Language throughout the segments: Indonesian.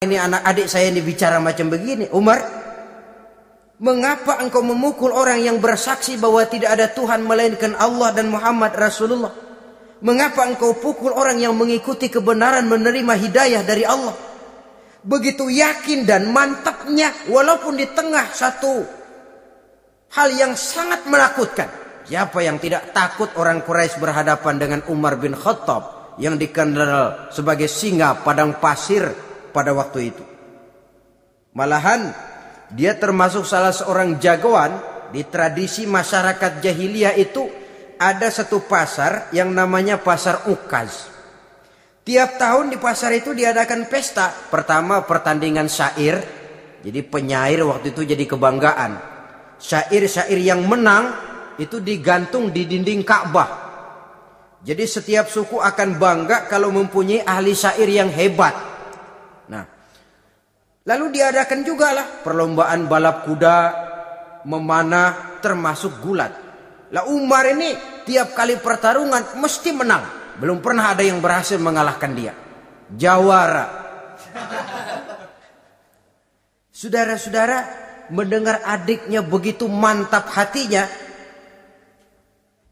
Ini anak adik saya ini bicara macam begini. Umar, mengapa engkau memukul orang yang bersaksi bahwa tidak ada Tuhan melainkan Allah dan Muhammad Rasulullah? Mengapa engkau pukul orang yang mengikuti kebenaran, menerima hidayah dari Allah? Begitu yakin dan mantapnya, walaupun di tengah satu hal yang sangat menakutkan. Siapa yang tidak takut orang Quraisy berhadapan dengan Umar bin Khattab yang dikenal sebagai singa padang pasir pada waktu itu? Malahan dia termasuk salah seorang jagoan. Di tradisi masyarakat jahiliyah itu ada satu pasar yang namanya pasar Ukaz. Tiap tahun di pasar itu diadakan pesta. Pertama pertandingan syair. Jadi penyair waktu itu jadi kebanggaan. Syair-syair yang menang itu digantung di dinding Ka'bah. Jadi setiap suku akan bangga kalau mempunyai ahli syair yang hebat. Nah, lalu diadakan juga lah perlombaan balap kuda, memanah, termasuk gulat. Lah Umar ini tiap kali pertarungan mesti menang. Belum pernah ada yang berhasil mengalahkan dia. Jawara. Saudara-saudara, mendengar adiknya begitu mantap hatinya.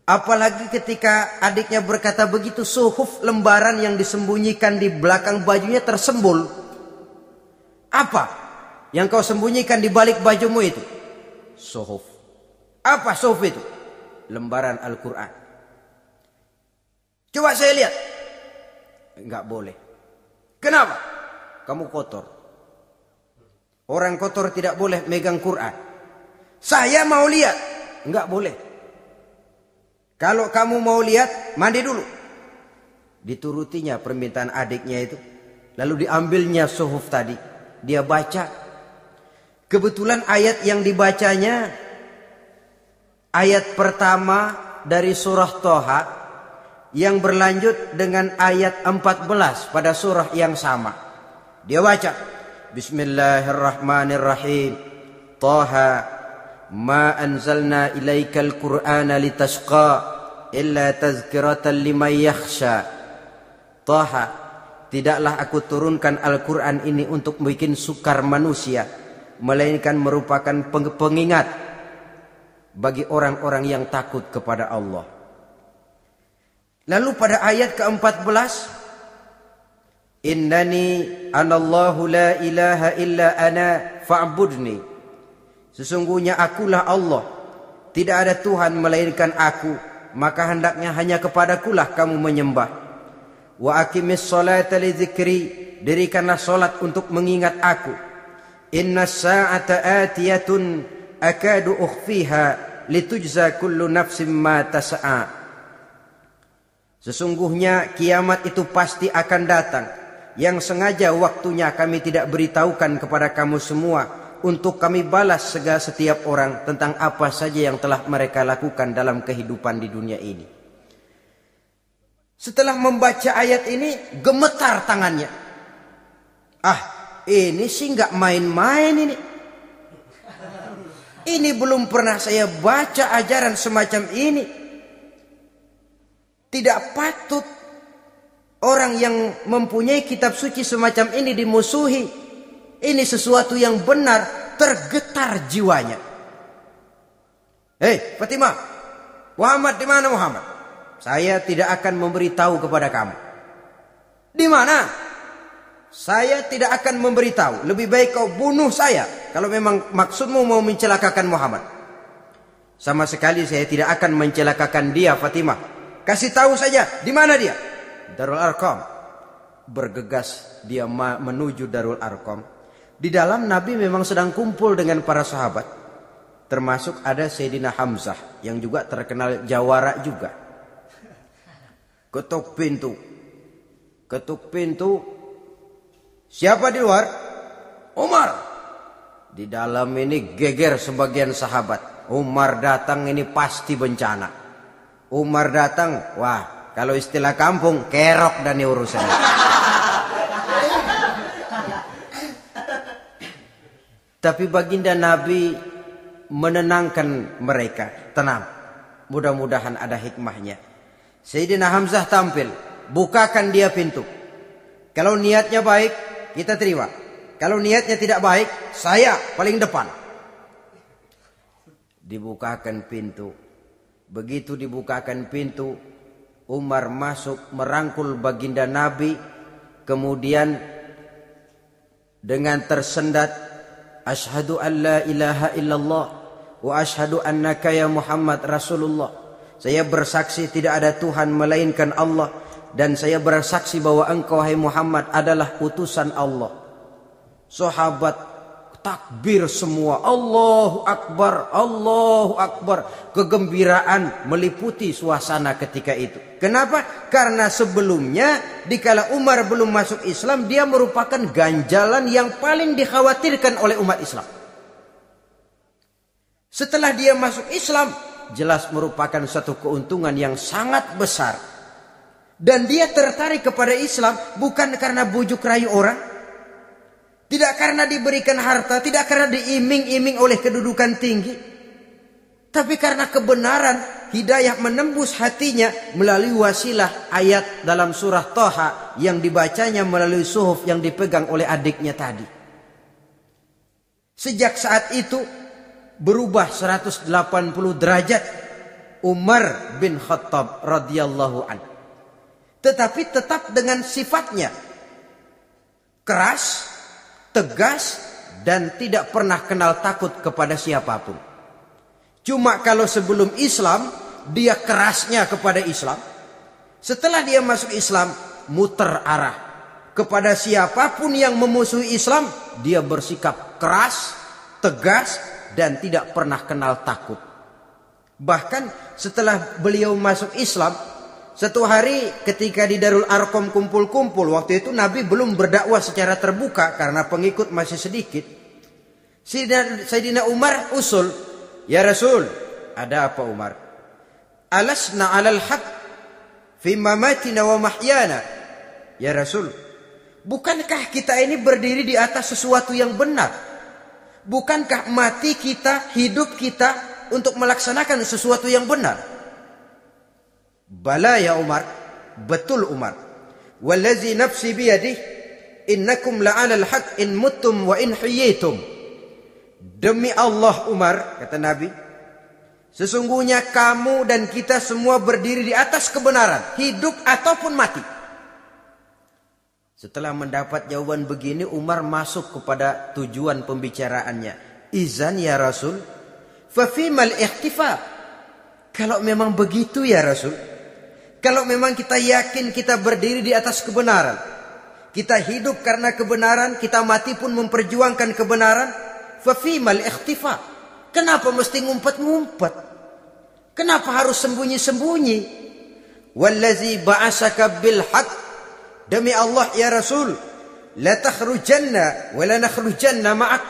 Apalagi ketika adiknya berkata begitu, suhuf, lembaran yang disembunyikan di belakang bajunya tersembul. Apa yang kau sembunyikan di balik bajumu itu? Suhuf. Apa suhuf itu? Lembaran Al-Quran. Coba saya lihat. Enggak boleh. Kenapa? Kamu kotor. Orang kotor tidak boleh megang Quran. Saya mau lihat. Enggak boleh. Kalau kamu mau lihat, mandi dulu. Diturutinya permintaan adiknya itu. Lalu diambilnya suhuf tadi. Dia baca. Kebetulan ayat yang dibacanya ayat pertama dari surah Toha yang berlanjut dengan ayat 14 pada surah yang sama. Dia baca, Bismillahirrahmanirrahim. Toha ma anzalna ilaikal Qur'ana litashqa illa tazkiratan liman yakhsha. Toha, tidaklah aku turunkan Al-Quran ini untuk bikin sukar manusia, melainkan merupakan pengingat bagi orang-orang yang takut kepada Allah. Lalu pada ayat ke-14, Innani anallahu la ilaha illa ana fa'budni. Sesungguhnya akulah Allah, tidak ada Tuhan melainkan aku, maka hendaknya hanya kepadakulah kamu menyembah. Wa aqimis sholata li dzikri, dirikanlah salat untuk mengingat aku. Innas sa'ata atiyatun akadu ukhfiha litujza kullu nafsin ma tas'a. Sesungguhnya kiamat itu pasti akan datang, yang sengaja waktunya kami tidak beritahukan kepada kamu semua, untuk kami balas setiap orang tentang apa saja yang telah mereka lakukan dalam kehidupan di dunia ini. Setelah membaca ayat ini, gemetar tangannya. Ah, ini sih nggak main-main ini. Ini belum pernah saya baca ajaran semacam ini. Tidak patut orang yang mempunyai kitab suci semacam ini dimusuhi. Ini sesuatu yang benar, tergetar jiwanya. Hei, Fatimah, Muhammad di mana Muhammad? Saya tidak akan memberitahu kepada kamu. Di mana? Saya tidak akan memberitahu. Lebih baik kau bunuh saya kalau memang maksudmu mau mencelakakan Muhammad. Sama sekali saya tidak akan mencelakakan dia, Fatimah. Kasih tahu saja, di mana dia? Darul Arqam. Bergegas dia menuju Darul Arqam. Di dalam Nabi memang sedang kumpul dengan para sahabat. Termasuk ada Sayyidina Hamzah yang juga terkenal jawara juga. Ketuk pintu. Ketuk pintu. Siapa di luar? Umar. Di dalam ini geger sebagian sahabat. Umar datang ini pasti bencana. Umar datang, wah, kalau istilah kampung, kerok dan urusan. Tapi baginda Nabi menenangkan mereka. Tenang, mudah-mudahan ada hikmahnya. Sayyidina Hamzah tampil, bukakan dia pintu. Kalau niatnya baik, kita terima. Kalau niatnya tidak baik, saya paling depan. Dibukakan pintu. Begitu dibukakan pintu, Umar masuk merangkul baginda Nabi. Kemudian dengan tersendat, asyhadu an la ilaha illallah wa asyhadu annaka ya Muhammad Rasulullah. Saya bersaksi tidak ada Tuhan melainkan Allah, dan saya bersaksi bahwa engkau hai Muhammad adalah utusan Allah. Sahabat takbir semua, Allahu Akbar, Allahu Akbar. Kegembiraan meliputi suasana ketika itu. Kenapa? Karena sebelumnya dikala Umar belum masuk Islam, dia merupakan ganjalan yang paling dikhawatirkan oleh umat Islam. Setelah dia masuk Islam, jelas merupakan satu keuntungan yang sangat besar. Dan dia tertarik kepada Islam bukan karena bujuk rayu orang, tidak karena diberikan harta, tidak karena diiming-iming oleh kedudukan tinggi, tapi karena kebenaran, hidayah menembus hatinya melalui wasilah ayat dalam surah Thaha yang dibacanya melalui suhuf yang dipegang oleh adiknya tadi. Sejak saat itu berubah 180 derajat Umar bin Khattab radhiyallahu anhu. Tetapi tetap dengan sifatnya keras, tegas, dan tidak pernah kenal takut kepada siapapun. Cuma kalau sebelum Islam dia kerasnya kepada Islam, setelah dia masuk Islam muter arah. Kepada siapapun yang memusuhi Islam dia bersikap keras, tegas, dan tidak pernah kenal takut. Bahkan setelah beliau masuk Islam, satu hari ketika di Darul Arqam kumpul-kumpul, waktu itu Nabi belum berdakwah secara terbuka karena pengikut masih sedikit. Sayyidina Umar usul, ya Rasul, ada apa Umar? Alasna alal haq fi mamatina wa mahyana. Ya Rasul, bukankah kita ini berdiri di atas sesuatu yang benar? Bukankah mati kita, hidup kita untuk melaksanakan sesuatu yang benar? Bala ya Umar, betul Umar. Wallazi nafsi biyadih, innakum la'alal haq in muttum wa in hiyitum. Demi Allah Umar, kata Nabi, sesungguhnya kamu dan kita semua berdiri di atas kebenaran, hidup ataupun mati. Setelah mendapat jawaban begini, Umar masuk kepada tujuan pembicaraannya. Izan ya Rasul, fafimal ikhtifa. Kalau memang begitu ya Rasul, kalau memang kita yakin kita berdiri di atas kebenaran, kita hidup karena kebenaran, kita mati pun memperjuangkan kebenaran, fafimal ikhtifa. Kenapa mesti ngumpet-ngumpet? Kenapa harus sembunyi-sembunyi? Wallazi ba'asaka bil haqq, demi Allah ya Rasul, la takhrujanna wa la nakhrujanna ma'ak.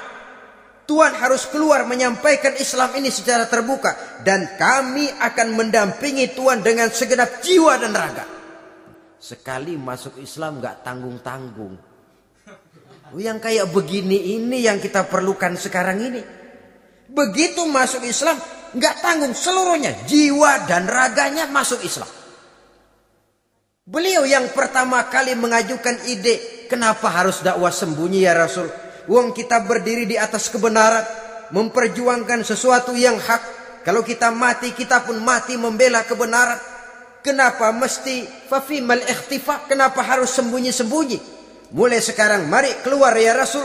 Tuhan harus keluar menyampaikan Islam ini secara terbuka, dan kami akan mendampingi Tuhan dengan segenap jiwa dan raga. Sekali masuk Islam gak tanggung-tanggung. Yang kayak begini ini yang kita perlukan sekarang ini. Begitu masuk Islam gak tanggung seluruhnya, jiwa dan raganya masuk Islam. Beliau yang pertama kali mengajukan ide, kenapa harus dakwah sembunyi ya Rasul? Wong kita berdiri di atas kebenaran, memperjuangkan sesuatu yang hak. Kalau kita mati, kita pun mati membela kebenaran. Kenapa mesti fafimal ikhtifa? Kenapa harus sembunyi-sembunyi? Mulai sekarang mari keluar ya Rasul.